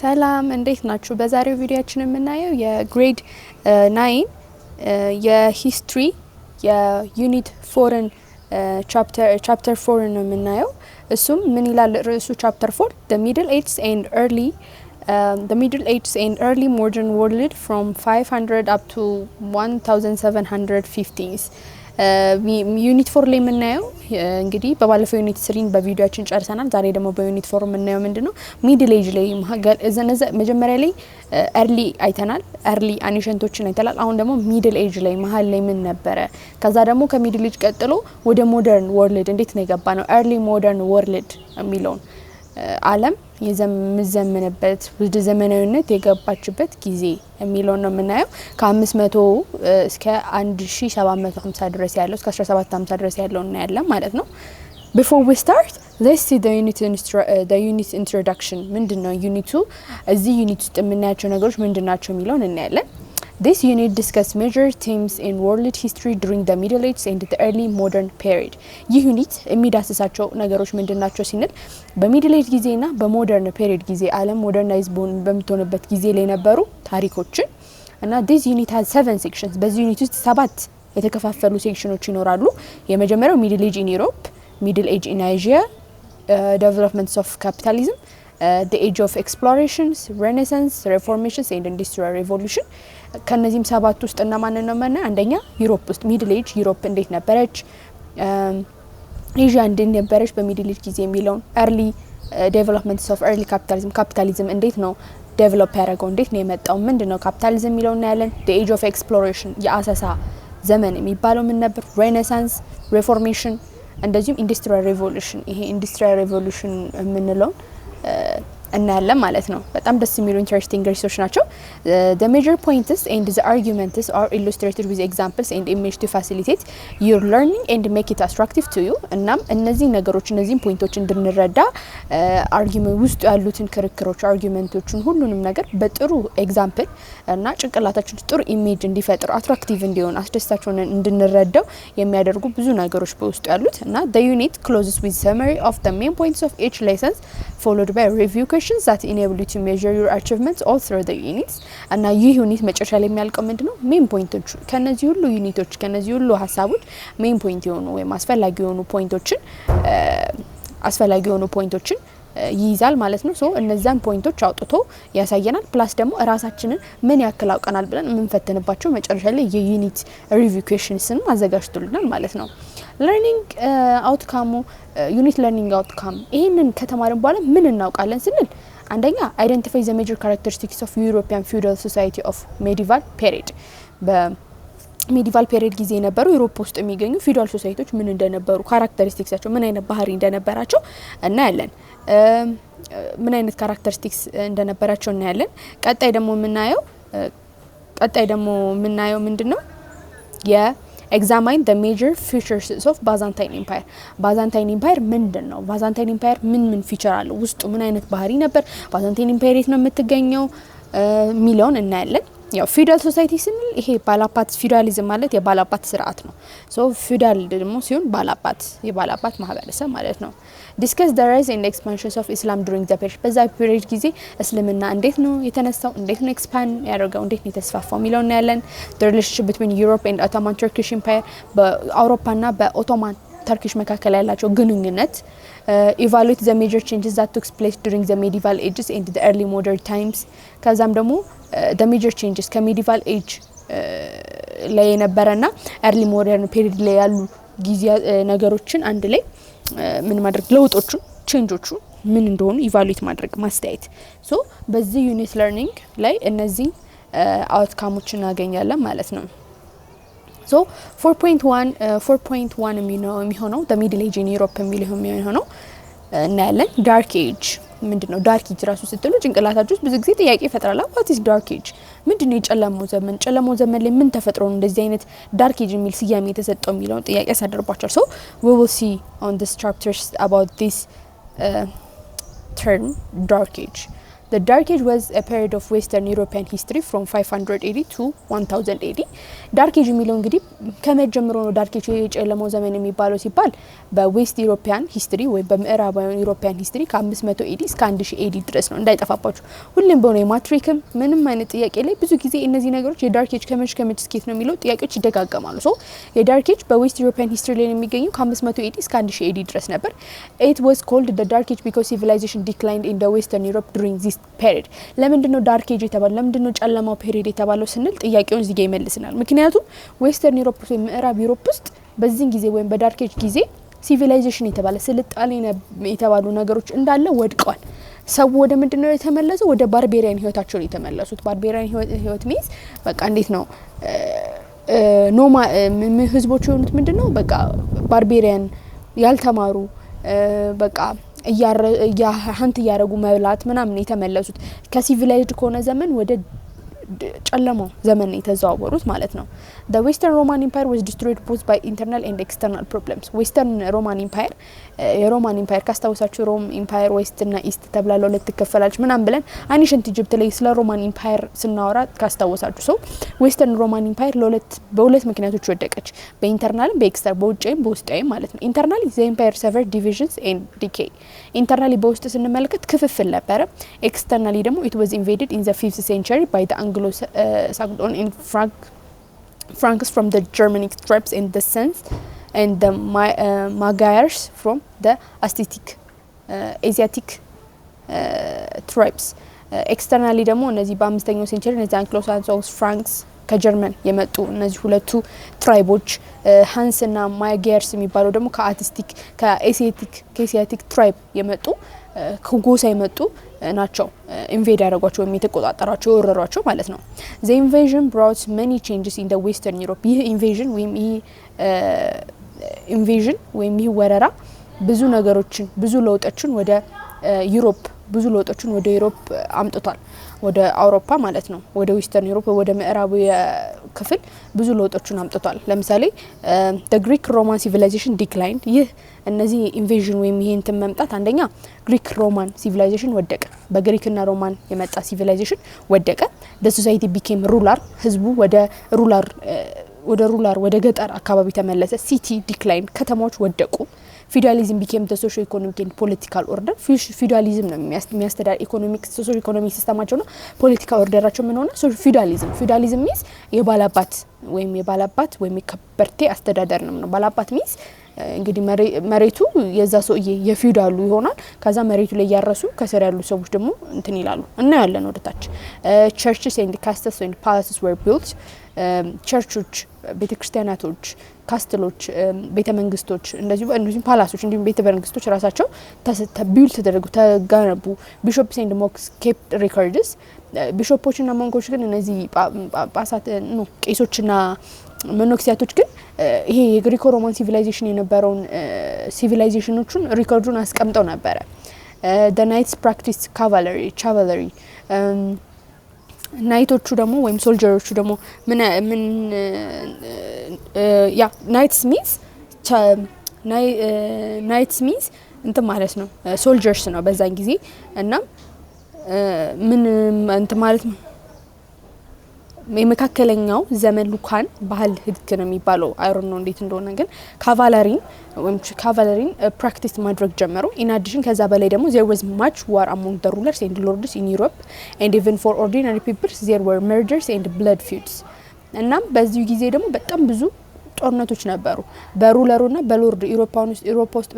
ሰላም እንዴት ናችሁ? በዛሬው ቪዲዮአችን የምናየው የግሬድ 9 የሂስትሪ የዩኒት 4ን ቻፕተር 4 ነው የምናየው። እሱም ምን ይላል ርዕሱ? ቻፕተር 4 The Middle Ages and Early Modern World from 500 up to 1750s ዩኒት 4 ላይ የምናየው እንግዲህ በባለፈው ዩኒት 3 በቪዲዮአችን ጨርሰናል። ዛሬ ደግሞ በዩኒት 4 የምናየው ምንድነው ሚድል ኤጅ ላይ መጀመሪያ ላይ ኤርሊ አይተናል፣ ኤርሊ አኒሸንቶችን አይተናል። አሁን ደግሞ ሚድል ኤጅ ላይ መሀል ላይ ምን ነበረ፣ ከዛ ደግሞ ከሚድል ኤጅ ቀጥሎ ወደ ሞደርን ወርልድ እንዴት ነው የገባ ነው ኤርሊ ሞደርን ወርልድ የሚለውን ዓለም የዘመነበት ወደ ዘመናዊነት የገባችበት ጊዜ የሚለውን ነው የምናየው። ከ500 እስከ 1750 ድረስ ያለው እስከ 1750 ድረስ ያለው እናያለን ማለት ነው። Before we start, let's see the unit introduction. ምንድነው ዩኒቱ? እዚህ ዩኒት ውስጥ የምናያቸው ነገሮች ምንድናቸው የሚለውን እናያለን። This unit discuss major themes in world history during the Middle Ages and the early modern period. ይህ ዩኒት የሚዳስሳቸው ነገሮች ምንድናቸው ሲንል በሚድል ኤጅ ጊዜና በሞደርን ፔሪድ ጊዜ ዓለም ሞደርናይዝ በምትሆንበት ጊዜ ላይ የነበሩ ታሪኮችን እና this unit has 7 sections. በዚህ ዩኒት ውስጥ 7 የተከፋፈሉ ሴክሽኖች ይኖራሉ። የመጀመሪያው ሚድል ኤጅ ኢን ዩሮፕ፣ ሚድል ኤጅ ኢን ኤዥያ፣ developments of capitalism, the age of explorations, renaissance, reformations and industrial revolution. ከነዚህም 7 ውስጥ እና ማን ነው ማለት አንደኛ ዩሮፕ ውስጥ ሚድል ኤጅ ዩሮፕ እንዴት ነበረች፣ ኤዥያ እንዴት ነበረች በሚድል ኤጅ ጊዜ የሚለውን፣ ኤርሊ ዴቨሎፕመንትስ ኦፍ ኤርሊ ካፒታሊዝም ካፒታሊዝም እንዴት ነው ዴቨሎፕ ያደረገው፣ እንዴት ነው የመጣው፣ ምንድነው ካፒታሊዝም የሚለውን እናያለን። the age of exploration የአሰሳ ዘመን የሚባለው ምን ነበር፣ ሬኔሳንስ፣ ሪፎርሜሽን እንደዚሁም ኢንዱስትሪያል ሬቮሉሽን ይሄ ኢንዱስትሪያል ሬቮሉሽን የምንለው እናያለን ማለት ነው። በጣም ደስ የሚሉ ኢንተረስቲንግ ሪሰርች ናቸው። the major points and the arguments are illustrated with examples and images to facilitate your learning and make it attractive to you. እናም እነዚህ ነገሮች እነዚህን ፖይንቶች እንድንረዳ አርጊመንት ውስጥ ያሉትን ክርክሮች አርጊመንቶችን ሁሉንም ነገር በጥሩ ኤግዛምፕል እና ጭንቅላታችን ጥሩ ኢሜጅ እንዲፈጥር አትራክቲቭ እንዲሆን አስደሳችውን እንድንረዳው የሚያደርጉ ብዙ ነገሮች በውስጡ ያሉት እና the unit closes with summary of the main points of each lesson followed by review questions that enable you to measure your achievements all through the units. እና ይህ ዩኒት መጨረሻ ላይ የሚያልቀው ምንድነው ሜን ፖይንቶች ከነዚህ ሁሉ ዩኒቶች ከነዚህ ሁሉ ሀሳቦች ሜን ፖይንት የሆኑ ወይም አስፈላጊ የሆኑ ፖይንቶችን ይይዛል ማለት ነው። ሶ እነዛን ፖይንቶች አውጥቶ ያሳየናል። ፕላስ ደግሞ ራሳችንን ምን ያክል አውቀናል ብለን የምንፈትንባቸው መጨረሻ ላይ የዩኒት ሪቪው ኩዌስችንስን አዘጋጅቶልናል ማለት ነው። ለርኒንግ አውትካሙ ዩኒት ለርኒንግ አውትካም ይሄንን ከተማርን በኋላ ምን እናውቃለን ስንል አንደኛ አይደንቲፋይ ዘ ሜጀር ካራክተሪስቲክስ ኦፍ ዩሮፒያን ፊውዳል ሶሳይቲ ኦፍ ሜዲቫል ፔሪድ በሜዲቫል ፔሪድ ጊዜ የነበሩ ዩሮፕ ውስጥ የሚገኙ ፊውዳል ሶሳይቲዎች ምን እንደነበሩ ካራክተሪስቲክሳቸው ምን አይነት ባህሪ እንደነበራቸው እናያለን። ምን አይነት ካራክተሪስቲክስ እንደነበራቸው እናያለን። ቀጣይ ደግሞ የምናየው ምንድነው examine the major features of Byzantine Empire. Byzantine Empire ምንድነው? Byzantine Empire ምን ፊቸር አለው? ውስጡ ምን አይነት ባህሪ ነበር? Byzantine Empire የት ነው የምትገኘው ሚሊዮን እናያለን። ያው ፊውዳል ሶሳይቲ ስንል ይሄ ባላባት ፊውዳሊዝም ማለት የባላባት ስርዓት ነው። ሶ ፊውዳል ደግሞ ሲሆን የባላባት ማህበረሰብ ማለት ነው። discuss the rise and expansions of Islam during the period. በዛ ፔሪድ ጊዜ እስልምና እንዴት ነው የተነሳው፣ እንዴት ነው ኤክስፓንድ ያደረገው፣ እንዴት ነው የተስፋፋው ሚሊዮን እናያለን። the relationship between Europe and Ottoman Turkish Empire በአውሮፓና በኦቶማን ተርኪሽ መካከል ያላቸው ግንኙነት evaluate the major changes that took place during the medieval ages and the early modern times. ከዛም ደግሞ the major changes ከሜዲቫል ኤጅ ላይ የነበረና early modern period ላይ ያሉ ጊዜ ነገሮችን አንድ ላይ ምን ማድረግ ለውጦቹ ቼንጆቹ ምን እንደሆኑ ኢቫሉዌት ማድረግ ማስተያየት። ሶ በዚህ ዩኒት ለርኒንግ ላይ እነዚህ አውትካሞችን እናገኛለን ማለት ነው። ሶ 4.1 የሚሆነው the middle age in Europe የሚሆነው እናያለን። ዳርክ ኤጅ ምንድነው? ዳርክ ኤጅ ራሱ ስትሉ ጭንቅላታችሁ ውስጥ ብዙ ጊዜ ጥያቄ ይፈጥራል። what is dark age? ምንድነው የጨለማው ዘመን? ጨለማው ዘመን ላይ ምን ተፈጥሮ ነው እንደዚህ አይነት ዳርክ ኤጅ የሚል ስያሜ የተሰጠው የሚለውን ጥያቄ ያሳድርባቸዋል። so we will see on this chapters about this term dark age. The Dark Age was a period of Western European history from 500 AD to 1000 AD. Dark Age የሚለው እንግዲህ ከመጀመሩ ነው ዳርክ ኤጅ የጨለማው ዘመን የሚባለው ሲባል በዌስት ዩሮፒያን ሂስትሪ ወይ በምዕራባውያን ዩሮፒያን ሂስትሪ ከ500 AD እስከ 1000 AD ድረስ ነው እንዳይጠፋባችሁ። ሁሌም በሆነ የማትሪክም ምንም አይነት ጥያቄ ላይ ብዙ ጊዜ እነዚህ ነገሮች የዳርክ ኤጅ ከመች ስኬት ነው የሚለው ጥያቄዎች ይደጋገማሉ። ሶ የዳርክ ኤጅ በዌስት ዩሮፒያን ሂስትሪ ላይ የሚገኘው ከ500 AD እስከ 1000 AD ድረስ ነበር። It was called the Dark Age because civilization declined in the Western Europe during this period. ለምንድነው ዳርክ ኤጅ የተባለው ለምንድነው ጨለማው ፔሪድ የተባለው ስንል ጥያቄውን እዚህ ጋር ይመልስናል። ምክንያቱም ዌስተርን ዩሮፕ ወይ ምዕራብ ዩሮፕ ውስጥ በዚህ ጊዜ ወይም በዳርክ ኤጅ ጊዜ ሲቪላይዜሽን የተባለ ስልጣኔ የተባሉ ነገሮች እንዳለ ወድቀዋል። ሰው ወደ ምንድነው የተመለሰው? ወደ ባርቤሪያን ህይወታቸው ነው የተመለሱት። ባርቤሪያን ህይወት ሚንስ በቃ እንዴት ነው ኖማ ህዝቦች የሆኑት ምንድነው በቃ ባርቤሪያን ያልተማሩ በቃ ሀንት ያረጉ መብላት ምናምን የተመለሱት ከሲቪላይዝድ ከሆነ ዘመን ወደ ጨለማው ዘመን የተዛወሩት ማለት ነው። The Western Roman Empire was destroyed both by internal and external problems. Western Roman Empire የሮማን ኢምፓየር ካስታውሳችሁ ሮም ኢምፓየር ዌስት እና ኢስት ተብላለው ለተከፈላች ምናም ብለን አኒሽንት ኢጂፕት ላይ ስለ ሮማን ኢምፓየር ስናወራ ካስታውሳችሁ ሶ ዌስተርን ሮማን ኢምፓየር በሁለት ምክንያቶች ወደቀች። በኢንተርናልም በኤክስተርናል በውጭም በውስጣይም ማለት ነው። ኢንተርናሊ the empire suffered divisions and decay. ኢንተርናሊ በውስጥ ስንመለከት ክፍፍል ነበረ። ኤክስተርናሊ ደግሞ it was invaded in the 5th century by the Anglo-Saxon and Franks from the Germanic tribes and the Huns and the Magyars from the Asiatic tribes. ኤክስተርናሊ ደግሞ እነዚህ በ5ኛው ሴንቸሪ እነዚህ አንግሎ-ሳክሶን ፍራንክስ ከጀርመን የመጡ እነዚህ ሁለቱ ትራይቦች ሃንስ እና ማያጌርስ የሚባለው ደግሞ ከኤሲያቲክ ትራይብ የመጡ ከጎሳ የመጡ ናቸው። ኢንቬድ ያደረጓቸው ወይም የተቆጣጣራቸው የወረሯቸው ማለት ነው። The invasion brought many changes in the Western Europe. ይህ ኢንቬዥን ወይም ይህ ወረራ ብዙ ነገሮችን ብዙ ለውጦችን ወደ ዩሮፕ ወደ ዩሮፕ አምጥቷል። ወደ አውሮፓ ማለት ነው። ወደ ዌስተርን ዩሮፕ ወደ ምዕራቡ ክፍል ብዙ ለውጦችን አምጥቷል። ለምሳሌ the Greek Roman civilization declined. ይህ እነዚህ ኢንቬዥን ወይም ይሄ እንትን መምጣት አንደኛ ግሪክ ሮማን ሲቪላይዜሽን ወደቀ። በግሪክና ሮማን የመጣ ሲቪላይዜሽን ወደቀ። the society became rural. ህዝቡ ወደ ገጠር አካባቢ ተመለሰ። ሲቲ ዲክላይን ከተማዎች ወደቁ። ፊውዳሊዝም became the socio economic and political order. ፊውዳሊዝም ነው የሚያስተዳድር ኢኮኖሚክ ሶሾ ኢኮኖሚክ ሲስተማቸው ነው። ፖለቲካል ኦርደራቸው ምን ሆነ? ፊውዳሊዝም ሚንስ የባላባት ወይም የከበርቴ አስተዳደር ነው። ባላባት ሚንስ እንግዲህ መሬቱ የዛ ሰውዬ የፊውዳሉ ይሆናል። ከዛ መሬቱ ላይ ያረሱ ከሰር ያሉ ሰዎች ደግሞ እንትን ይላሉ እና ያለን ወደታች churches and castles and palaces were built. ቸርቾች፣ ቤተክርስቲያናቶች፣ ካስትሎች፣ ቤተመንግስቶች እንደዚህ ፓላሶች እንዲሁም ቤተመንግስቶች ራሳቸው ቢልድ ተደረጉ ተገነቡ። ቢሾፕስ ኤንድ ሞንክስ kept records. ቢሾፖችና ሞንኮች ግን እነዚህ ጳጳሳት ቄሶችና መኖክሲያቶች ግን ይሄ የግሪኮ ሮማን ሲቪላይዜሽን የነበረውን ሲቪላይዜሽኖቹን ሪኮርዱን አስቀምጠው ነበረ። the knights practiced cavalry. ናይቶቹ ደግሞ ወይም ሶልጀሮቹ ደግሞ ምን ናይትስ ሚንስ እንትን ማለት ነው። ሶልጀርስ ነው በዛን ጊዜ እና ምን እንትን ማለት ነው። የመካከለኛው ዘመን ሉካን ባህል ህግ ነው የሚባለው። አይሮን ነው እንዴት እንደሆነ ግን ካቫለሪን ፕራክቲስ ማድረግ ጀመሩ። ኢን አዲሽን ከዛ በላይ ደግሞ there was much war among the rulers and lords in Europe and even for ordinary people there were murders and blood feuds. እናም በዚህ ጊዜ ደግሞ በጣም ብዙ ጦርነቶች ነበሩ በሩለሩና በሎርድ ኢሮፓ ውስጥ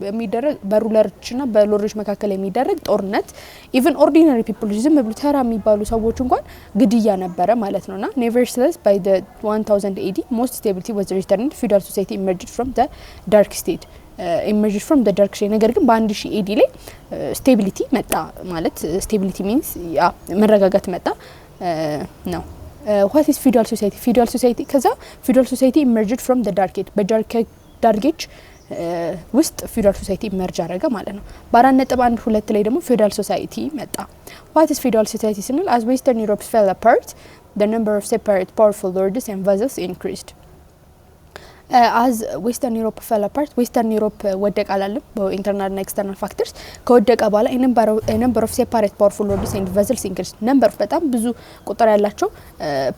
በሚደረግ በሩለሮችና በሎርዶች መካከል የሚደረግ ጦርነት ኢቭን ኦርዲናሪ ፒፕል ዝም ብሎ ተራ የሚባሉ ሰዎች እንኳን ግድያ ነበረ ማለት ነውና nevertheless by the 1000 AD most stability was returned. feudal society emerged from the dark state. ነገር ግን በ1000 AD ላይ ስቴቢሊቲ መጣ ማለት ስቴቢሊቲ ሚንስ መረጋጋት መጣ ነው። what is feudal society? ከዛ feudal society emerged from the dark age. በdark age ውስጥ feudal society emerge አደረገ ማለት ነው። በ4.12 ላይ ደግሞ feudal society መጣ። what is feudal society ስንል as western Europe fell apart the number of separate powerful lords and vassals increased. as Western Europe fell apart, Western Europe ወደቀ አላለም በኢንተርናል እና ኤክስተርናል ፋክተርስ ከወደቀ በኋላ number of separate powerful lords and vassals increased number በጣም ብዙ ቁጥር ያላቸው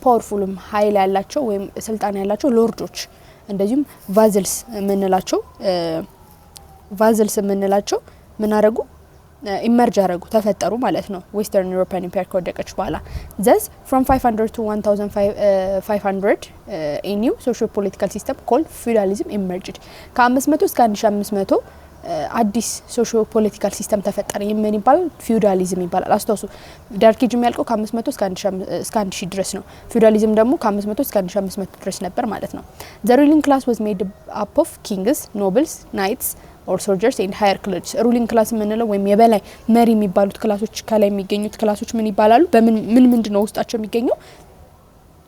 ፓወርፉልም ኃይል ያላቸው ወይም ስልጣን ያላቸው ሎርዶች እንደዚሁም vassals የምንላቸው ምን አረጉ ኢመርጅ አረጉ ተፈጠሩ ማለት ነው ዌስተርን ዩሮፒያን ኢምፓየር ከወደቀች በኋላ thus from 500 to 1500 a new socio political system called feudalism emerged ከ500 እስከ 1500 አዲስ ሶሺዮ ፖለቲካል ሲስተም ተፈጠረ የምን ይባላል ፊውዳሊዝም ይባላል አስተውሱ ዳርክ ኤጅ የሚያልቀው ከ500 እስከ 1000 ድረስ ነው ፊውዳሊዝም ደግሞ ከ500 እስከ 1500 ድረስ ነበር ማለት ነው the ruling class was made up of kings nobles knights or soldiers and higher clergy ruling class ምንለው ወይም የበላይ መሪ የሚባሉት ክላሶች ከላይ የሚገኙት ክላሶች ምን ይባላሉ በምን ምንድነው ውስጣቸው የሚገኘው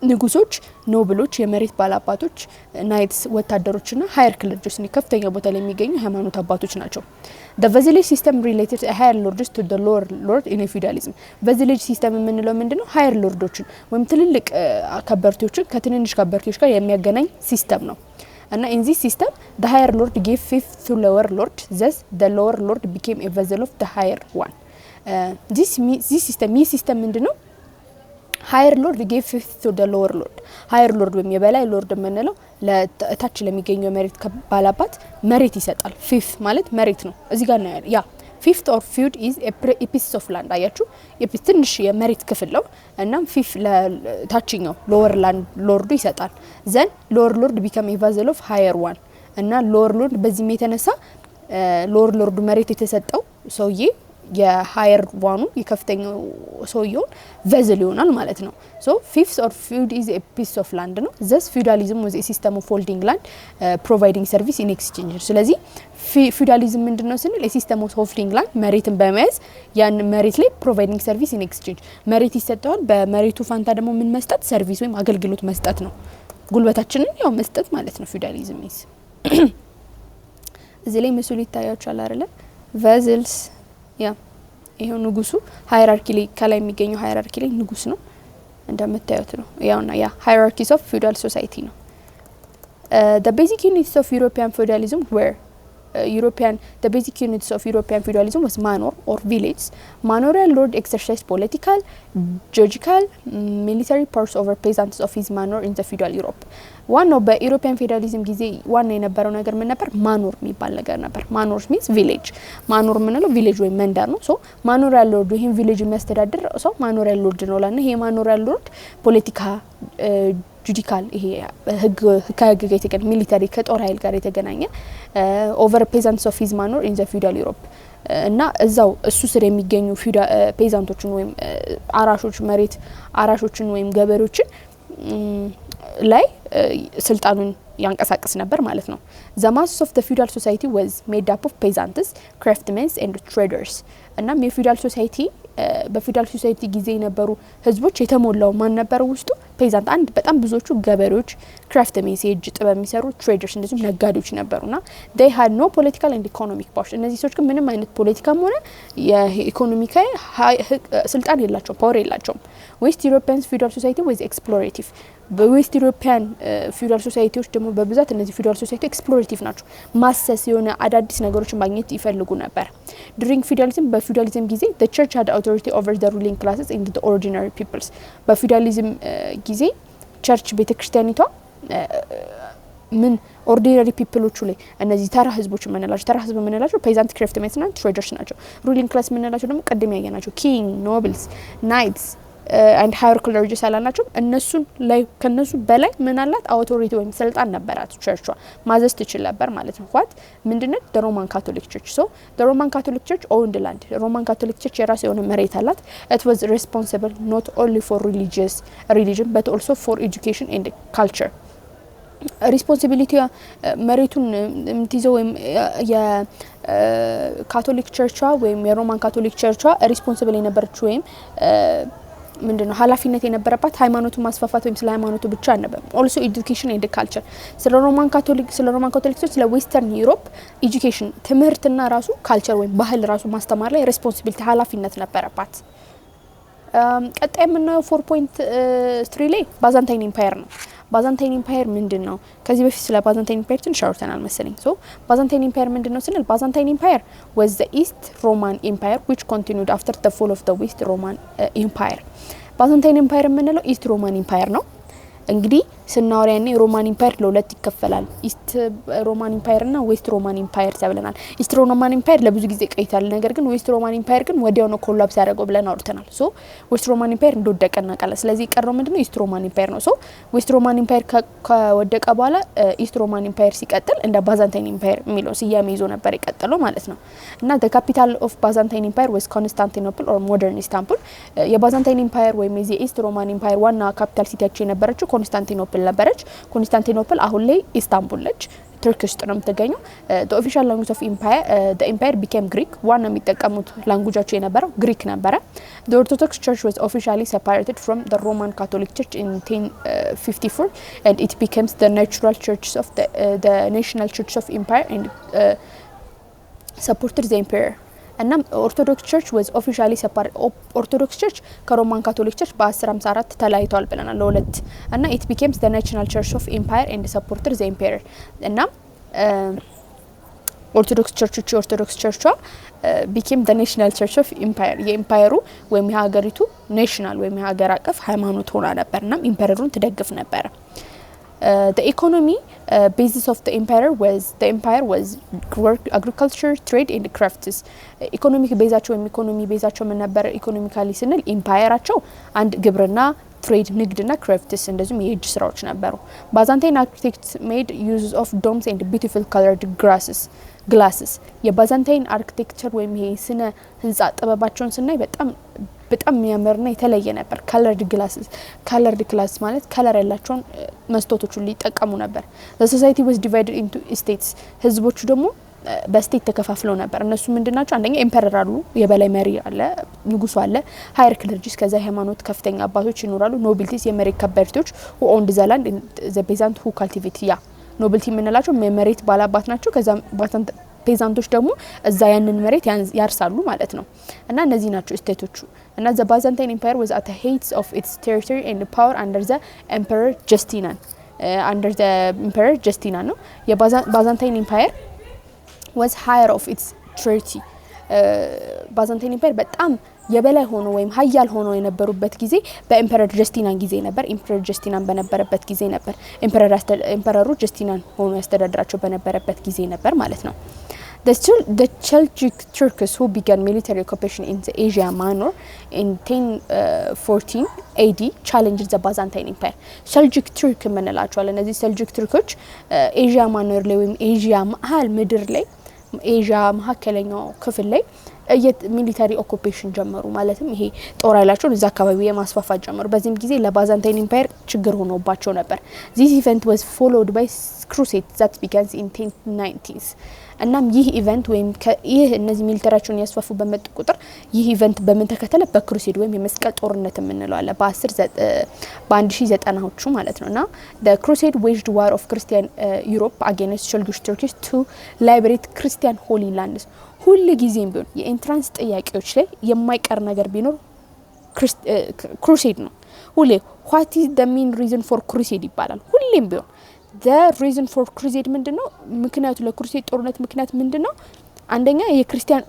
ንጉሶች ኖብሎች የመሬት ባላባቶች ናይትስ ወታደሮችና ሃየር ክለርጂስ ነው ከፍተኛ ቦታ ላይ የሚገኙ ሃይማኖት አባቶች ናቸው the village system related to higher lords to the lower lord in feudalism village system የምንለው ምንድነው ሃየር ሎርዶችን ወይም ትልልቅ ከበርቴዎችን ከትንንሽ ከበርቴዎች ጋር የሚያገናኝ ሲስተም ነው and in this system the higher lord gave fifth to lower lord thus the lower lord became a vassal of the higher one this system ምንድነው higher lord gave fifth to the lower lord higher lord ወይም የበላይ ሎርድ የምንለው ለታች ለሚገኘው መሬት ባላባት መሬት ይሰጣል fifth ማለት መሬት ነው እዚህ ጋር ነው ያ fifth or feud is a piece of land አያችሁ የትንሽ የመሬት ክፍል ነው እናም fifth ለታችኛው lower land lord ይሰጣል then lower lord become a vassal of higher one እና lower lord በዚህ የተነሳ lower lord መሬት የተሰጠው ሰውዬ የሃየር ዋኑ የከፍተኛው ሰውየው vassal ይሆናል ማለት ነው so fifth or feud is a piece of land ነው thus feudalism was a system of holding land providing service in exchange ስለዚህ feudalism ምንድነው ስንል a system of holding land መሬትን በመያዝ ያን መሬት ላይ providing service in exchange መሬት ይሰጣል በመሬቱ ፋንታ ደግሞ ምን መስጠት ሰርቪስ ወይም አገልግሎት መስጠት ነው ጉልበታችንን ያው መስጠት ማለት ነው feudalism is እዚህ ላይ መስሉ ይታያችኋል አይደል vassals ያ ይሄው ንጉሱ ሃይራርኪ ላይ ከላይ የሚገኘው ሃይራርኪ ላይ ንጉስ ነው እንደምታዩት ነው ያውና ያ hierarchies of feudal society ነው the basic units of European feudalism were the basic units of European feudalism was manor or village manorial lord exercised political judicial military powers over peasants of his manor in the feudal Europe ዋናው በኢሮፒያን ፌዴራሊዝም ጊዜ ዋና የነበረው ነገር ምን ነበር ማኖር የሚባል ነገር ነበር ማኖር means village ማኖር ምንለው village ወይ መንደር ነው ሶ ማኖሪያል ሎርድ ይሄን village የሚያስተዳድር ሰው ማኖሪያል ሎርድ ነው ላና ይሄ ማኖሪያል ሎርድ ፖለቲካ ጁዲካል ይሄ ህግ ከህግ ጋር የተገናኘ ሚሊታሪ ከጦር ኃይል ጋር የተገናኘ ኦቨር ፔዛንትስ ኦፍ ሂዝ ማኖር ኢን ዘ ፊውዳል ዩሮፕ እና እዛው እሱ ስር የሚገኙ ፔዛንቶችን ወይም አራሾች መሬት አራሾችን ወይም ገበሬዎችን ላይ ስልጣኑን ያንቀሳቀስ ነበር ማለት ነው the masses of the feudal society was made up of peasants craftsmen and traders እና የፊውዳል ሶሳይቲ በፊውዳል ሶሳይቲ ጊዜ የነበሩ ህዝቦች የተሞላው ማን ነበር ውስጡ ፔዛንት አንድ በጣም ብዙዎቹ ገበሬዎች ክራፍትሜንስ የእጅ ጥበብ የሚሰሩ ትሬደርስ እንደዚሁም ነጋዴዎች ነበሩና they had no political and economic power እነዚህ ሰዎች ግን ምንም አይነት ፖለቲካም ሆነ የኢኮኖሚካዊ ስልጣን የላቸውም ፓወር የላቸውም ዌስት ዩሮፒያን feudal society was explorative በዌስት ዩሮፒያን feudal societyዎች ደግሞ በብዛት እነዚህ feudal society explorative ናቸው ማሰስ የሆነ አዳዲስ ነገሮችን ማግኘት ይፈልጉ ነበር during feudalism በfeudalism ጊዜ the church had authority over the ruling classes and the ordinary peoples በfeudalism ጊዜ ቸርች ቤተክርስቲያኒቷ ምን ኦርዲናሪ ፒፕሎቹ ላይ እነዚህ ተራ ህዝቦች ምንላቸው ፔዛንት ክራፍትሜንስ እና ትሬደርስ ናቸው ሩሊንግ ክላስ ምንላቸው ደግሞ ቀደም ያያናቸው ኪንግ ኖብልስ ናይትስ and higher clergy ሳላናቸው እነሱን ላይ ከነሱ በላይ ምን አላት አውቶሪቲ ወይም ስልጣን ነበራት ቸርቿ ማዘዝ ትችል ነበር ማለት ነው what ምንድነው the Roman Catholic Church so the Roman Catholic Church owned land Roman Catholic Church የራሱ የሆነ መሬት አላት it was responsible not only for religion but also for education and culture ሪስፖንሲቢሊቲ መሬቱን እንትይዘው ወይም የካቶሊክ ቸርቿ ወይም የሮማን ካቶሊክ ቸርቿ ሪስፖንሲብል የነበረች ወይም ምንድነው ኃላፊነት የነበረባት ሃይማኖቱን ማስፋፋት ወይም ስለ ሃይማኖቱ ብቻ ነበር also education and culture ስለ ሮማን ካቶሊክ ስለ ዌስተርን ዩሮፕ education ትምህርትና ራሱ ካልቸር ወይም ባህል ራሱ ማስተማር ላይ ሪስፖንሲቢሊቲ ኃላፊነት ነበረባት ቀጣይ የምናየው 4.3 ላይ ባዛንታይን ኢምፓየር ነው ባዛንታይን ኢምፓየር ምንድነው? ከዚህ በፊት ስለ ባዛንታይን ኢምፓየር ትንሽ አውርተናል መሰለኝ። ሶ ባዛንታይን ኢምፓየር ምንድነው ስንል ባዛንታይን ኢምፓየር was the East Roman Empire which continued after the fall of the West Roman Empire። ባዛንታይን ኢምፓየር የምንለው ኢስት ሮማን ኢምፓየር ነው። እንግዲህ ስናወራ ያኔ ሮማን ኢምፓየር ለሁለት ይከፈላል። ኢስት ሮማን ኢምፓየር እና ዌስት ሮማን ኢምፓየር ተብለናል። ኢስት ሮማን ኢምፓየር ለብዙ ጊዜ ቆይቷል። ነገር ግን ዌስት ሮማን ኢምፓየር ግን ወዲያው ነው ኮላፕስ ያደረገው ብለን አውርተናል። ሶ ዌስት ሮማን ኢምፓየር እንደወደቀ እናውቃለን። ስለዚህ የቀረው ምንድነው ኢስት ሮማን ኢምፓየር ነው። ሶ ዌስት ሮማን ኢምፓየር ከወደቀ በኋላ ኢስት ሮማን ኢምፓየር ሲቀጥል እንደ ባዛንታይን ኢምፓየር የሚለው ስያሜ ይዞ ነበር የቀጠለው ማለት ነው። እና the capital of Byzantine Empire was Constantinople or modern Istanbul። የባዛንታይን ኢምፓየር ወይም የኢስት ሮማን ኢምፓየር ዋና ካፒታል ሲቲያቸው የነበረችው ኮንስታንቲኖፕል ነበረች። ኮንስታንቲኖፕል አሁን ላይ ኢስታንቡል ነች፣ ቱርክ ውስጥ ነው የምትገኘው። the official language of empire the empire became Greek። ዋና የሚጠቀሙት ላንጉጃቸው የነበረው ግሪክ ነበረ። the Orthodox Church was officially separated from the Roman Catholic Church in 1054 and it becomes the natural church of the national church of empire and supported the emperor። እና ኦርቶዶክስ ቸርች was officially separated። ኦርቶዶክስ ቸርች ከሮማን ካቶሊክ ቸርች በ1054 ተለያይተዋል ብለናል ለሁለት። እና it becomes the national church of empire and supported the emperor። እና ኦርቶዶክስ ቸርቿ became the national church of empire የኢምፓየሩ ወይም የሀገሪቱ ናሽናል ወይም የሀገር አቀፍ ሃይማኖት ሆና ነበርና ኢምፐረሩን ትደግፍ ነበር። the economy basis of the empire was agriculture, trade and crafts። ኢኮኖሚክ ቤዛቸው ወይም ኢኮኖሚ ቤዛቸው ምን ነበር? ኢኮኖሚካሊ ስንል ኢምፓየራቸው አንድ ግብርና፣ ትሬድ፣ ንግድና ክራፍትስ እንደዚሁም የእጅ ስራዎች ነበሩ። ባዛንታይን አርኪቴክትስ made use of domes and beautiful colored glasses። የባዛንታይን አርኪቴክቸር ወይም ይሄ ስነ ህንጻ ጥበባቸውን ስናይ በጣም የሚያምርና የተለየ ነበር። colored glass ማለት ከለር ያላቸውን መስታወቶችን ሊጠቀሙ ነበር። the society was divided into states። ህዝቦቹ ደግሞ በስቴት ተከፋፍለው ነበር። እነሱ ምንድናቸው? አንደኛ ኤምፐረር አሉ፣ የበላይ መሪ አለ፣ ንጉሱ አለ፣ ሃየር ክለርጂስ ከዛ ሃይማኖት ከፍተኛ አባቶች ይኖራሉ፣ ኖቢሊቲስ የመሬት ከበርቴዎች who owned the land and the peasant who cultivate። ያ ኖቢሊቲ የምንላቸው የመሬት ባላባት ናቸው። ከዛ ፔዛንቶች ደግሞ እዛ ያንን መሬት ያርሳሉ ማለት ነው። እና እነዚህ ናቸው ስቴቶቹ። እና the Byzantine Empire was at the height of its territory and power under the Emperor Justinian ነው። የባዛንታይን ኢምፓየር was higher of its territory። ባዛንታይን ኢምፓየር በጣም የበላይ ሆኖ ወይም ሀያል ሆኖ የነበሩበት ጊዜ በኤምፐረር ጀስቲናን ጊዜ ነበር። ኤምፐረር ጀስቲናን በነበረበት ጊዜ ነበር። ኤምፐረሩ ጀስቲናን ሆኖ ያስተዳድራቸው በነበረበት ጊዜ ነበር ማለት ነው። The Seljuk Turks who began military occupation in the Asia Minor in 1014 AD challenged the Byzantine Empire። Seljuk Turk የምንላቸው እነዚህ ሰልጁክ ቱርኮች ኤዥያ ማይኖር ላይ ወይም ኤዥያ መሀል ምድር ላይ ኤዥያ መሀከለኛው ክፍል ላይ ሚሊታሪ ኦኩፔሽን ጀመሩ። ማለትም ይሄ ጦር ኃይላቸውን እዛ አካባቢ የማስፋፋት ጀመሩ። በዚህም ጊዜ ለባዛንታይን ኢምፓየር ችግር ሆኖባቸው ነበር። This event was followed by crusade that began in 1090s። እናም ይህ ኢቨንት ወይም ይህ እነዚህ ሚሊታሪያቸውን ያስፋፉ በመጡ ቁጥር ይህ ኢቨንት በምን ተከተለ? በክሩሴድ ወይም የመስቀል ጦርነት የምንለው አለ በ1090ዎቹ ማለት ነውና the crusade waged war of Christian Europe against Seljuk Turks to liberate Christian holy lands። ሁሉ ጊዜም ቢሆን የኢንትራንስ ጥያቄዎች ላይ የማይቀር ነገር ቢኖር ክሩሴድ ነው። ሁሌ what is the main reason for crusade ይባላል። ሁሌም ቢሆን the reason for crusade ምንድነው? ምክንያቱ ለክሩሴድ ጦርነት ምክንያት ምንድነው? አንደኛ የክርስቲያን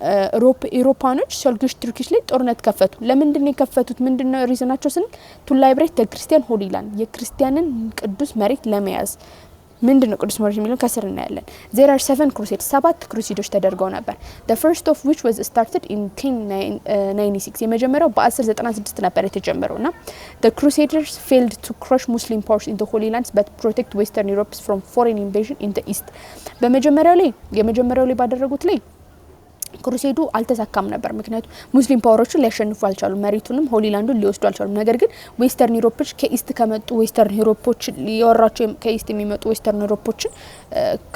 ኢሮፓኖች ሰልጁክ ቱርክስ ላይ ጦርነት ከፈቱ። ለምንድነው የከፈቱት? ምንድነው ሪዝናቸው ስንል to liberate the Christian holy land የክርስቲያንን ቅዱስ መሬት ለመያዝ። ምንድነው ቅዱስ መሬት የሚለው ከስር እናያለን። there are 7 crusades 7 ክሩሴዶች ተደርገው ነበር። the first of which was started in 1096 የመጀመሪያው በ1096 ነበር የተጀመረውና the crusaders failed to crush Muslim powers in the Holy Lands but protect Western Europe from foreign invasion in the east። የመጀመሪያው ላይ ባደረጉት ላይ ክሩሴዱ አልተሳካም ነበር። ምክንያቱም ሙስሊም ፓወሮችን ሊያሸንፉ አልቻሉም፣ መሬቱንም ሆሊላንዱን ሊወስዱ አልቻሉም። ነገር ግን ዌስተርን ዩሮፖች ከኢስት ከመጡ ዌስተርን ዩሮፖች ሊወራቸው ከኢስት የሚመጡ ዌስተርን ዩሮፖችን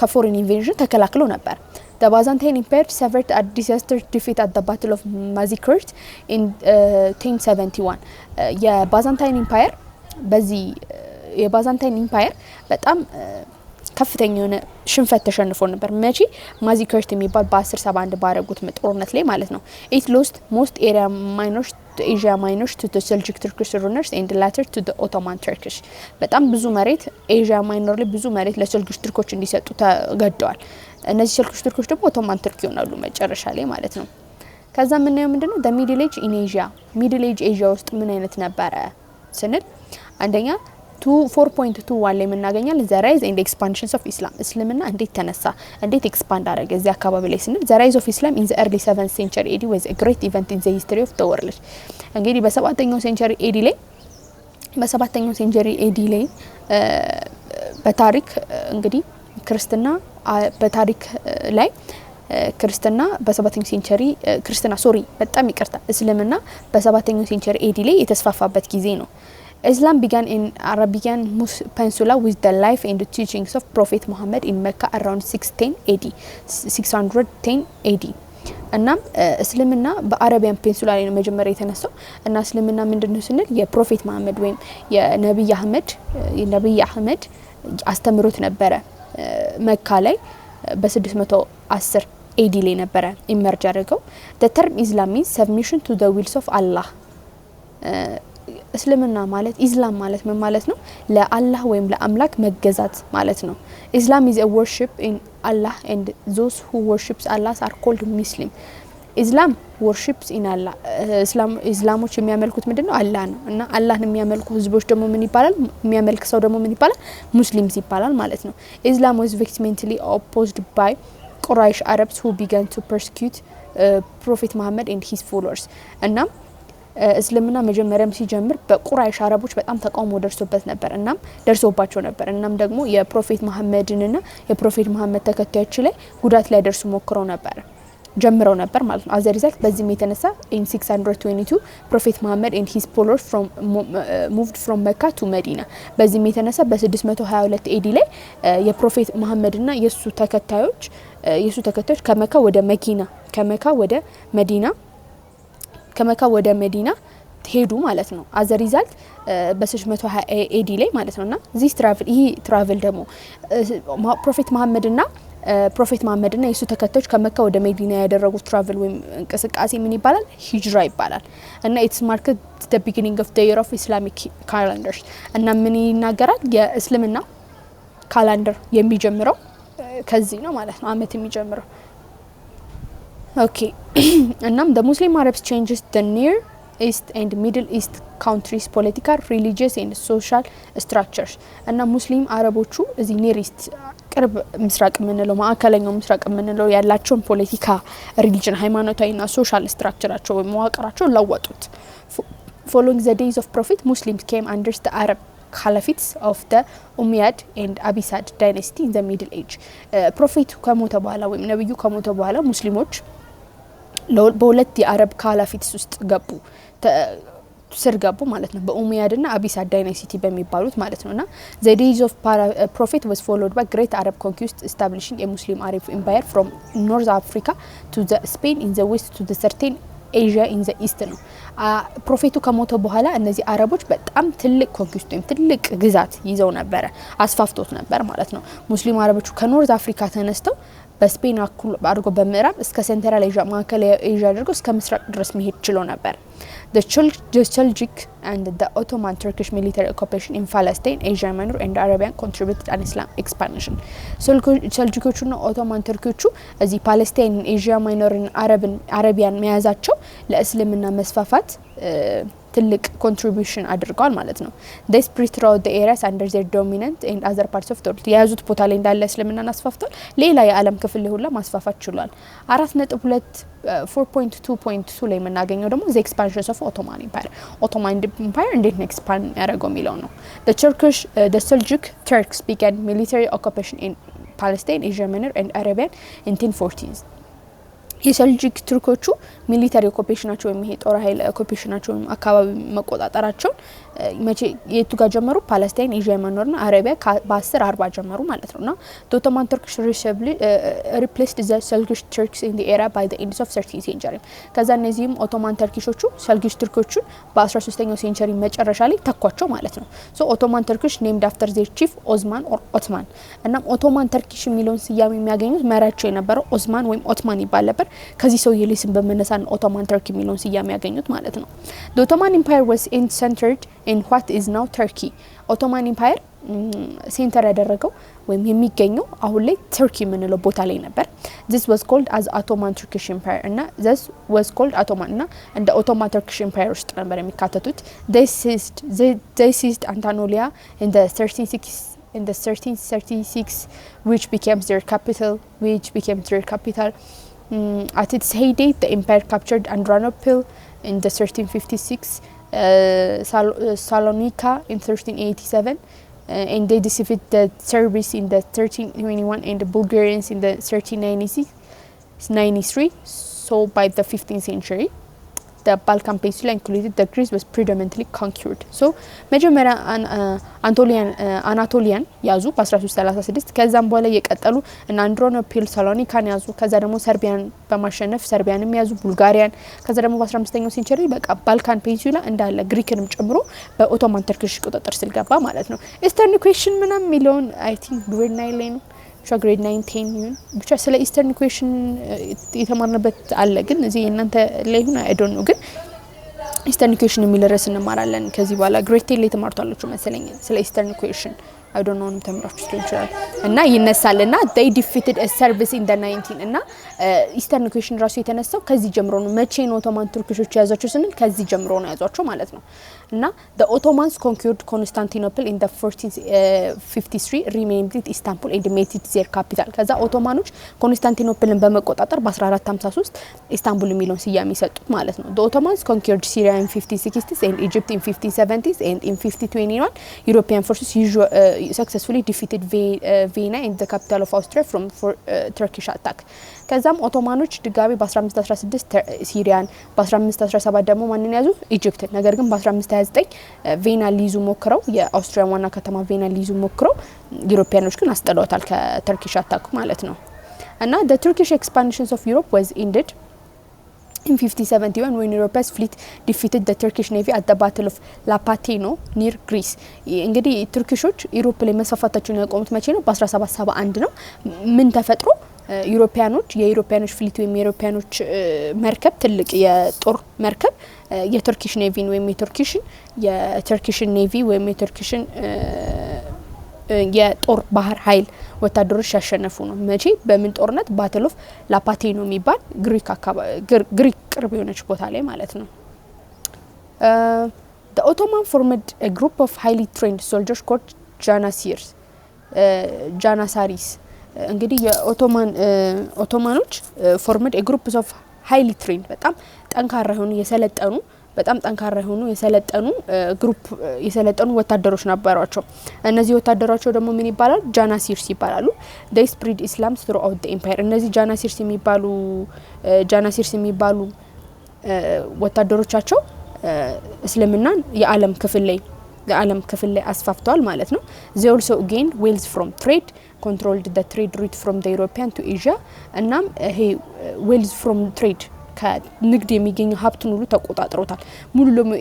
ከፎሬን ኢንቬዥን ተከላክለው ነበር። The Byzantine Empire suffered a disastrous defeat at the Battle of Mazikert in 1071። የባዛንታይን ኢምፓየር በጣም ከፍተኛ የሆነ ሽንፈት ተሸንፎ ነበር። መቼ? ማዚከርት የሚባል በ1071 ባረጉት ጦርነት ላይ ማለት ነው። it lost most area minors the Asia Minor to the Seljuk Turkish rulers and later to the Ottoman Turkish በጣም ብዙ መሬት ኤዥያ ማይኖር ላይ ብዙ መሬት ለሰልጁክ ቱርኮች እንዲሰጡ ተገደዋል። እነዚህ ሰልጁክ ቱርኮች ደግሞ ኦቶማን ቱርክ ይሆናሉ መጨረሻ ላይ ማለት ነው። ከዛ ምን ነው ምንድነው the middle age in Asia middle age ኤዥያ ውስጥ ምን አይነት ነበረ ስንል አንደኛ 4.21 ላይ የምናገኛለን the rise and expansions of Islam እስልምና እንዴት ተነሳ እንዴት ኤክስፓንድ አደረገ እዚህ አካባቢ ላይ ስንል the rise of Islam in the early 7th century AD was a great event in the history of the world እንግዲህ በ7ኛው ሴንቸሪ ኤዲ ላይ በ7ኛው ሴንቸሪ ኤዲ ላይ በታሪክ እንግዲህ ክርስትና በታሪክ ላይ ክርስትና በ7ኛው ሴንቸሪ ክርስትና በጣም ይቅርታ እስልምና በ7ኛው ሴንቸሪ ኤዲ ላይ የተስፋፋበት ጊዜ ነው። Islam began in Arabian Peninsula with the life and the teachings of Prophet Muhammad in Mecca around 610 AD. እና እስልምና በአረቢያን ፔኒንሱላ ላይ ነው መጀመሪያ የተነሳው እና እስልምና ምንድነው ስንል የፕሮፌት መሐመድ ወይም የነብይ አህመድ አስተምሮት ነበረ መካ ላይ በ610 AD ላይ ነበረ ኢመርጅ ያደረገው the term Islam means submission to the wills of Allah እስልምና ማለት ኢስላም ማለት ምን ማለት ነው ለአላህ ወይም ለአምላክ መገዛት ማለት ነው Islam is a worship in Allah and those who worships Allah are called Muslim Islam worships in Allah እስላሞች የሚያመልኩት ምንድነው አላህ ነው እና አላህን የሚያመልኩ ህዝቦች ደግሞ ምን ይባላል የሚያመልክ ሰው ደግሞ ምን ይባላል ሙስሊምስ ይባላል ማለት ነው Islam was vehemently opposed by Quraysh Arabs who began to persecute Prophet Muhammad and his followers እና እስልምና መጀመሪያም ሲጀምር በቁራይሽ አረቦች በጣም ተቃውሞ ደርሶበት ነበር እናም ደርሶባቸው ነበር እናም ደግሞ የፕሮፌት መሐመድንና የፕሮፌት መሐመድ ተከታዮች ላይ ጉዳት ላይ ደርሱ ሞክረው ነበር ጀምረው ነበር ማለት ነው አዘሪዛክ በዚህ የተነሳ in 622 Prophet Muhammad and his followers moved from Mecca to Medina በዚህ የተነሳ በ622 AD ላይ የፕሮፌት መሐመድና የሱ ተከታዮች ከመካ ወደ መዲና ሄዱ ማለት ነው አዘሪዛልት በ620 AD ላይ ማለት ነውና this travel ደግሞ ፕሮፌት መሐመድና የሱ ተከታዮች ከመካ ወደ መዲና ያደረጉት ትራቨል ወይም እንቅስቃሴ ምን ይባላል ሂጅራ ይባላል እና it's marked the beginning of the year of Islamic calendars እና ምን ይናገራል የእስልምና ካላንደር የሚጀምረው ከዚህ ነው ማለት ነው አመት የሚጀምረው Okay. And the Muslim Arabs changes the Near East and Middle East countries' political, religious and social structures. And Muslim Araboቹ እዚህ Near East ቅርብ ምስራቅ ምንለው ማዕከለኛው ምስራቅ ምንለው ያላቸውን ፖለቲካ ሪሊጅን ሃይማኖታዊና ሶሻል ስትራክቸራቸው መዋቅራቸው ለወጡት Following the days of Prophet Muslims came under the Arab Caliphates of the Umayyad and Abbasid dynasty in the Middle Age. Prophet ከሞተ በኋላ ወይም ነብዩ ከሞተ በኋላ ሙስሊሞች በሁለት የአረብ ካላፊትስ ውስጥ ገቡ ስር ገቡ ማለት ነው በኡመያድ እና አቢሳድ ዳይናሲቲ በሚባሉት ማለት ነውና the days of prophet was followed by great Arab conquest establishing a Muslim Arab empire from North Africa to the Spain in the west to the certain Asia in the east ነው ፕሮፌቱ ከሞተ በኋላ እነዚህ አረቦች በጣም ትልቅ ኮንኩስት ወይም ትልቅ ግዛት ይዘው ነበር አስፋፍቶት ነበር ማለት ነው ሙስሊም አረቦቹ ከኖርዝ አፍሪካ ተነስተው በስፔን አድርጎ በመራብ እስከ ሴንትራል ኤዥያ ማዕከላዊ ኤዥያ አድርጎ እስከ ምስራቅ ድረስ መሄድ ችሎ ነበር The Seljuk and the Ottoman Turkish military occupation in Palestine, Asia Minor and Arabian contributed an Islam expansion. Seljukoቹና ኦቶማን ቱርኮቹ እዚህ ፓለስታይን ኤዥያ ማይኖርን አረቢያን መያዛቸው ለእስልምና መስፋፋት ትልቅ ኮንትሪቢዩሽን አድርገዋል ማለት ነው they spread throughout the areas under their dominant and other parts of the world ያዙት ቦታ ላይ እንዳለ እስልምናን አስፋፍቷል ሌላ የዓለም ክፍል ሁሉ ማስፋፋት ችሏል 4.2.2 ላይ የምናገኘው ደግሞ the expansion of Ottoman Empire እንዴት ነው ኤክስፓንድ ያደረገው የሚለው ነው the Seljuk Turks began military occupation in Palestine, Asia Minor and Arabian in 1040s የሰልጁክ ቱርኮቹ ሚሊታሪ ኦኩፔሽናቸው የሚሄ ጦር ኃይል ኦኩፔሽናቸው አካባቢ መቆጣጣራቸው መቼ የቱ ጋር ጀመሩ ፓለስታይን ኤዥያ ማይኖርና አረቢያ በ1040 ጀመሩ ማለት ነውና ኦቶማን ቱርክስ replaced the Seljuk Turks in the era by the end of 13th century ከዛ እነዚህም ኦቶማን ተርኪሾቹ ሰልጁክ ቱርኮቹ በ13ኛው ሴንቸሪ መጨረሻ ላይ ተኳቸው ማለት ነው ሶ ኦቶማን ተርኪሽ named after their chief Osman or Ottoman እና ኦቶማን ተርኪሽ የሚለውን ስያሜ የሚያገኙት መሪያቸው የነበረው ኦስማን ወይም ኦትማን ይባል ነበር ከዚህ ሰው የሌስን በመነሳን ኦቶማን ተርኪ የሚለውን ስያሜ ያገኙት ማለት ነው። The Ottoman Empire was centered in what is now Turkey. ኦቶማን ኢምፓየር ሴንተር ያደረገው ወይም የሚገኘው አሁን ላይ ተርኪ የምንለው ቦታ ላይ ነበር። this was called as Ottoman Turkish Empire እና this was called Ottoman እና እንደ Ottoman Turkish Empire ውስጥ ነበር የሚካተቱት። they seized Anatolia in the 1336 which became their capital at its heyday the empire captured Adrianople in the 1356, Salonika in 1387, and they defeated the Serbs in the 1321 and the Bulgarians in the 1393. So by the 15th century the Balkan Peninsula included the Greece was predominantly conquered. So መጀመሪያ አናቶሊያን ያዙ በ1336 ከዛም በኋላ የቀጠሉ እና አንድሮኖፒል ሳሎኒካን ያዙ ከዛ ደግሞ ሰርቢያን በማሸነፍ ሰርቢያንም ያዙ ቡልጋሪያን ከዛ ደግሞ በ15ኛው ሴንቸሪ በቃ ባልካን ፔኒንሱላ እንዳለ ግሪክንም ጨምሮ በኦቶማን ተርኪሽ ቁጥጥር ስር ገባ ማለት ነው። ኢስተርን ኢኩዌሽን ምናምን ሚሊዮን አይ ቲንክ ግሬድ 9 ላይ ነው ግሬድ 9 10 ይሁን ብቻ ስለ ኢስተርን ኢኩዌሽን የተማርነበት አለ ግን እዚህ እናንተ ላይ ሆነ አይ ዶንት ኖ ግን ኢስተርን ኢኩዌሽን የሚል ርዕስ እንማራለን ከዚህ በኋላ ግሬድ 10 ላይ ተማርቷላችሁ መሰለኝ ስለ ኢስተርን ኢኩዌሽን አይ ዶንት ኖ ተምራችሁ ትችላል እና ይነሳልና they defeated a Serbs in the 19 እና ኢስተርን ኢኩዌሽን ራሱ የተነሳው ከዚህ ጀምሮ ነው። መቼ ነው ኦቶማን ቱርኪሾች ያዟቸው ስንል ከዚህ ጀምሮ ነው ያዟቸው ማለት ነው። እና the Ottomans conquered Constantinople in the 1453 renamed it Istanbul and made it their capital. ከዛ ኦቶማኖች ኮንስታንቲኖፕልን በመቆጣጠር በ1453 ኢስታንቡል የሚለውን ስያሜ ሰጡት ማለት ነው። the Ottomans conquered Syria in 1560s and Egypt in 1570s and in 1521 European forces successfully defeated Vienna and the capital of Austria from Turkish attack. ከዛም ኦቶማኖች ድጋሚ በ1516 ሲሪያን በ1517 ደግሞ ማንን ያዙ ኢጂፕት። ነገር ግን በ1529 ቬና ሊይዙ ሞክረው የአውስትሪያ ዋና ከተማ ቬና ሊይዙ ሞክረው ዩሮፒያኖች ግን አስጠለውታል ከቱርኪሽ አታክ ማለት ነው። እና the Turkish expansions of Europe was ended in 1571 when Europe's fleet defeated the Turkish navy at the battle of Lapatino near Greece. እንግዲህ ቱርኪሾች ዩሮፕ ላይ መስፋፋታቸውን ያቆሙት መቼ ነው? በ1771 ነው። ምን ተፈጥሮ የዩሮፒያኖች ፍሊት ወይም የዩሮፒያኖች መርከብ ትልቅ የጦር መርከብ የቱርኪሽ ኔቪን ወይም የቱርኪሽን ኔቪ ወይም የቱርኪሽን የጦር ባህር ኃይል ወታደሮች ያሸነፉ ነው። መቼ በምን ጦርነት? ባትል ኦፍ ላፓቲኖ የሚባል ግሪክ ቅርብ የሆነች ቦታ ላይ ማለት ነው። the Ottoman formed a group of highly trained soldiers called janissaries. እንግዲህ የኦቶማኖች formed a group of highly trained በጣም ጠንካራ የሆኑ የሰለጠኑ ግሩፕ የሰለጠኑ ወታደሮች ነበሯቸው። እነዚህ ወታደሮች ደግሞ ምን ይባላል? ጃናሲርስ ይባላሉ። they spread Islam throughout the empire. እነዚህ ጃናሲርስ የሚባሉ ወታደሮቻቸው እስልምናን የዓለም ክፍል ላይ አስፋፍተዋል ማለት ነው። they also gained wealth from trade, controlled the trade route from the European to Asia. እናም ይሄ wealth from trade ከንግድ የሚገኘው ሀብቱን ሁሉ ተቆጣጥሮታል። ሙሉ ለሙሉ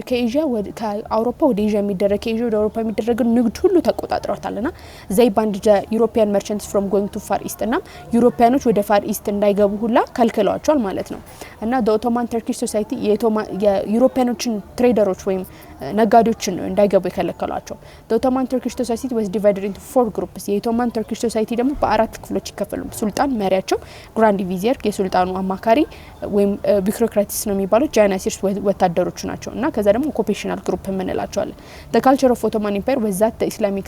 ከኤዥያ ወደ ከአውሮፓ ወደ ኤዥያ የሚደረግ ከኤዥያ ወደ አውሮፓ የሚደረግ ንግድ ሁሉ ተቆጣጥሮታልና they banned the European merchants from going to Far East እና ዩሮፒያኖች ወደ ፋር ኢስት እንዳይገቡ ሁላ ከልክለዋቸዋል ማለት ነው። እና the Ottoman Turkish Society የዩሮፒያኖችን ትሬደሮች ወይም ነጋዴዎችን እንዳይገቡ የከለከሏቸው። the Ottoman Turkish Society was divided into 4 groups. የኦቶማን ተርኪሽ ሶሳይቲ ደግሞ በአራት ክፍሎች ይከፈላሉ። ሱልጣን መሪያቸው፣ ግራንድ ቪዚየር የሱልጣኑ አማካሪ ወይም ቢሮክራቲስ ነው የሚባሉት፣ ጃናሲርስ ወታደሮቹ ናቸው። እና ከዛ ደግሞ ኦኩፔሽናል ግሩፕ የምንላቸዋለን። the culture of Ottoman Empire was that the Islamic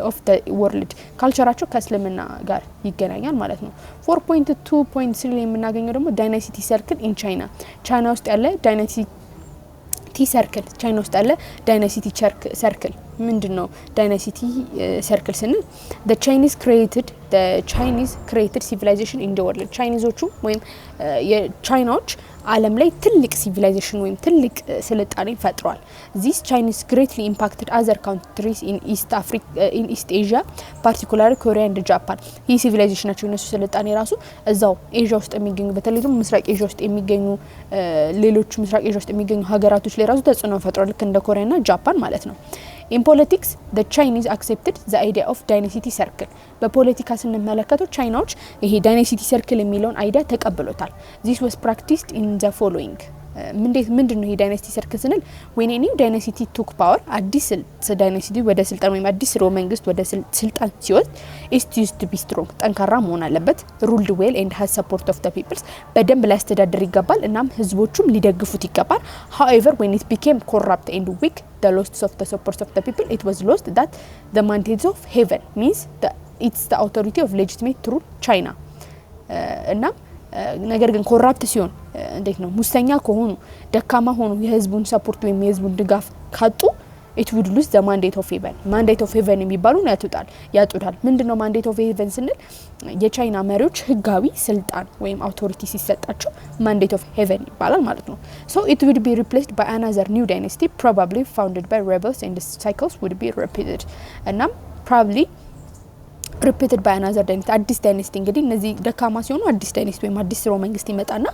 of the world ካልቸራቸው ከእስልምና ጋር ይገናኛል ማለት ነው። 4.2.3 ላይ የምናገኘው ደግሞ ዳይናሲቲ ሰርክል ኢን ቻይና ውስጥ ያለ ዳይናሲቲ ሰርክል ቻይና ውስጥ ያለ ዳይናሲቲ ሰርክል ምንድነው? ዳይናሲቲ ሰርክል ስንል the Chinese created civilization in the world. ቻይኒዞቹ ወይም የቻይናዎች ዓለም ላይ ትልቅ ሲቪላይዜሽን ወይም ትልቅ ስልጣኔ ፈጥሯል። These Chinese greatly impacted other countries in East Asia, particularly Korea and Japan. ይህ ሲቪላይዜሽናቸው እነሱ ስልጣኔ ራሱ እዛው ኤዥያ ውስጥ የሚገኙ በተለይ ደግሞ ምስራቅ ኤዥያ ውስጥ የሚገኙ ሌሎች ምስራቅ ኤዥያ ውስጥ የሚገኙ ሀገራቶች ላይ ራሱ ተጽዕኖ ፈጥሯል ልክ እንደ ኮሪያና ጃፓን ማለት ነው። In politics, the Chinese accepted the idea of dynasty circle. በፖለቲካ ስንመለከተው ቻይናዎች ይሄ dynasty circle የሚለውን አይዲያ ተቀብሎታል። This was practiced in the following. ምንድነው ይሄ ዳይናስቲ ሰርክል ስንል when a new dynasty took power አዲስ ዳይናስቲ ወደ ስልጣን ወይም አዲስ ሮ መንግስት ወደ ስልጣን ሲወስድ it used to be strong ጠንካራ መሆን አለበት ruled well and has support of the people በደንብ ሊያስተዳድር ይገባል እናም ህዝቦቹም ሊደግፉት ይገባል however when it became corrupt and weak the loss of the support of the people it was lost that the mandate of heaven means it's the authority of legitimate rule China እና ነገር ግን ኮራፕት ሲሆን እንዴት ነው ሙስተኛ ከሆኑ ደካማ ሆኑ የህዝቡን ሰፖርት ወይም የህዝቡን ድጋፍ ካጡ it would lose the mandate of heaven mandate of heaven የሚባሉን ያጡታል ምንድነው mandate of heaven ስንል የቻይና መሪዎች ህጋዊ ስልጣን ወይም አውቶሪቲ ሲሰጣቸው mandate of heaven ይባላል ማለት ነው so it would be replaced by another new dynasty probably founded by rebels and the cycles would be repeated እና probably repeated by another dynasty አዲስ ዳይናስቲ እንግዲህ እነዚህ ደካማ ሲሆኑ አዲስ ዳይናስቲ ወይም አዲስ ሮ መንግስት ይመጣና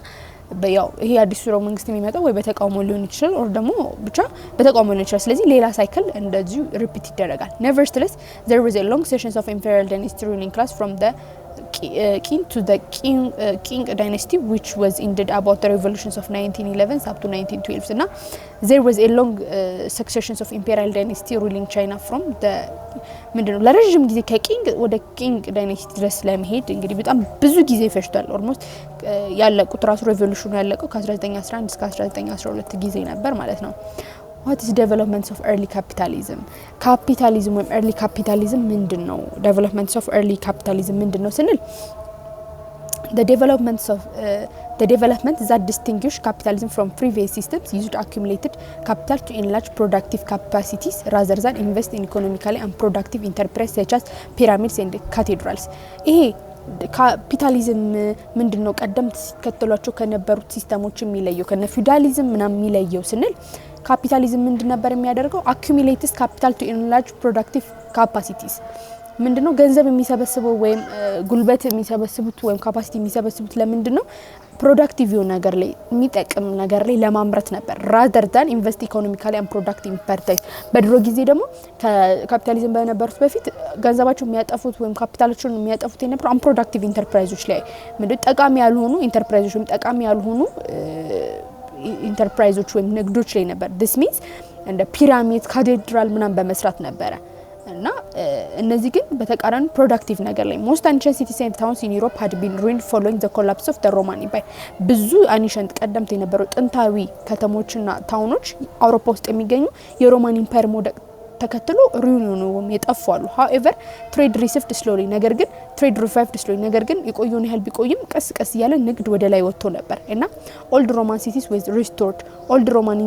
በያው ይሄ አዲስ ሮ መንግስት የሚመጣው ወይ በተቃውሞ ሊሆን ይችላል or ደግሞ ብቻ በተቃውሞ ሊሆን ይችላል ስለዚህ ሌላ ሳይክል እንደዚሁ ሪፒት ይደረጋል nevertheless there was a long sessions of imperial dynasty ruling class from the king to the king dynasty which was ended about the revolutions of 1911 up to 1912 እና there was a long successions of imperial dynasty ruling China from the ምንድነው ለረጅም ጊዜ ከኪንግ ወደ ኪንግ ዳይናስቲ ድረስ ለመሄድ እንግዲህ በጣም ብዙ ጊዜ ፈጅቷል ኦልሞስት ያለቁት ራሱ ሬቮሉሽኑ ያለቀው ከ1911 እስከ 1912 ጊዜ ነበር ማለት ነው What is developments of early capitalism? Capitalism or early capitalism ምንድነው? Developments of early capitalism ምንድነው ስንል the development that distinguish capitalism from previous systems used accumulated capital to enlarge productive capacities rather than invest in economically unproductive enterprises such as pyramids and cathedrals. ይሄ ካፒታሊዝም ምንድነው ቀደምት ሲከተሏቸው ከነበሩት ሲስተሞች የሚለየው ከነ ፊውዳሊዝም ምናምን የሚለየው ስንል ካፒታሊዝም ምንድነበር የሚያደርገው accumulates capital to enlarge productive capacities ምንድነው ገንዘብ የሚሰበስበው ወይም ጉልበት የሚሰበስቡት ወይም ካፓሲቲ የሚሰበስቡት ለምንድነው ፕሮዳክቲቭ ነገር ላይ የሚጠቅም ነገር ላይ ለማምረት ነበር rather than invest economically and productive enterprise በድሮ ጊዜ ደግሞ ካፒታሊዝም በነበሩት በፊት ገንዘባቸው የሚያጠፉት ወይም ካፒታላቸውን የሚያጠፉት የነበረው unproductive enterprises ላይ ምንድነው ጠቃሚ ያልሆኑ enterprises ወይም ጠቃሚ ያልሆኑ ኢንተርፕራይዞች ወይም ንግዶች ላይ ነበር this means እንደ ፒራሚድ ካቴድራል ምናምን በመስራት ነበር እና እነዚህ ግን በተቃራኒ ፕሮዳክቲቭ ነገር ላይ most ancient cities and towns in Europe had been ruined following the collapse of the Roman Empire ብዙ ancient ቀደምት የነበሩ ጥንታዊ ከተሞችና ታውኖች አውሮፓ ውስጥ የሚገኙ የሮማን ኢምፓየር ሞደቅ ተከትሎ ሩይኑ የጠፋሉ however trade received slowly ነገር ግን trade revived slowly ነገር ግን የቆየውን ያህል ቢቆይም ቀስ ቀስ ያለ ንግድ ወደ ላይ ወጥቶ ነበር እና old Roman cities was restored old Roman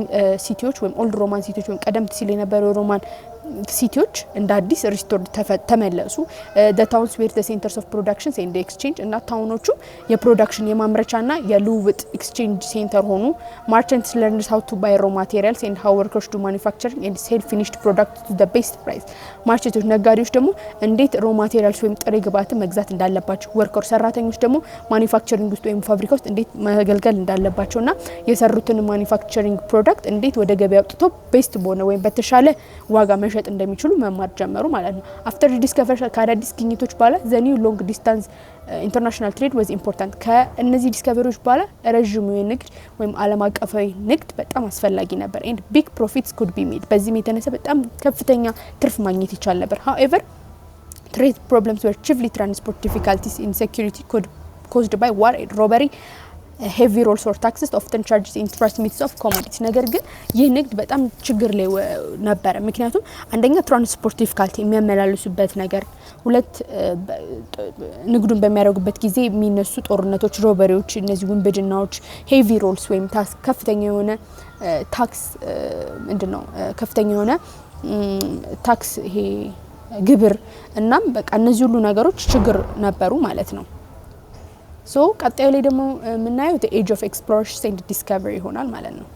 cities ወይም ቀደምት ሲል የነበረው ሮማን ሲቲዎች እንደ አዲስ ሪስቶርድ ተመለሱ the towns were the centers of production and exchange እና ታውኖቹ የፕሮዳክሽን የማምረቻና የልውውጥ ኤክስቼንጅ ሴንተር ሆኑ merchants learned how to buy raw materials and how workers to manufacture and sell finished products to the best price ማርኬቶች ነጋዴዎች ደግሞ እንዴት raw materials ወይም ጥሬ ግብአት መግዛት እንዳለባቸው ወርከር ሰራተኞች ደግሞ ማኑፋክቸሪንግ ውስጥ ወይም ፋብሪካ ውስጥ እንዴት መገልገል እንዳለባቸውና የሰሩትን ማኑፋክቸሪንግ ፕሮዳክት እንዴት ወደ ገበያ አውጥቶ ቤስት በሆነ ወይም በተሻለ ዋጋ መሸጥ እንደሚችሉ መማር ጀመሩ ማለት ነው after the discovery ከአዳዲስ ግኝቶች በኋላ the new long distance international trade was important ከእነዚህ ዲስከቨሪዎች በኋላ ረጅሙ የንግድ ወይም ዓለም አቀፋዊ ንግድ በጣም አስፈላጊ ነበር and big profits could be made በዚህ የተነሳ በጣም ከፍተኛ ትርፍ ማግኘት ይቻል ነበር however trade problems were chiefly transport difficulties insecurity caused by war and robbery heavy rolls or taxes often charged in transmittance of commodities ነገር ግን ይህ ንግድ በጣም ችግር ላይ ነበር ምክንያቱም አንደኛ ትራንስፖርት ዲፊካልቲ የሚያመላልሱበት ነገር ሁለት ንግዱን በሚያደርጉበት ጊዜ የሚነሱ ጦርነቶች ሮበሪዎች እነዚህ ውንብድናዎች heavy rolls ወይም ከፍተኛ የሆነ ታክስ ምንድነው ከፍተኛ የሆነ ታክስ ይሄ ግብር እናም በቃ እነዚህ ሁሉ ነገሮች ችግር ነበሩ ማለት ነው ሶ ቀጣዩ ላይ ደግሞ የምናየው the age of exploration and discovery ይሆናል ማለት ነው።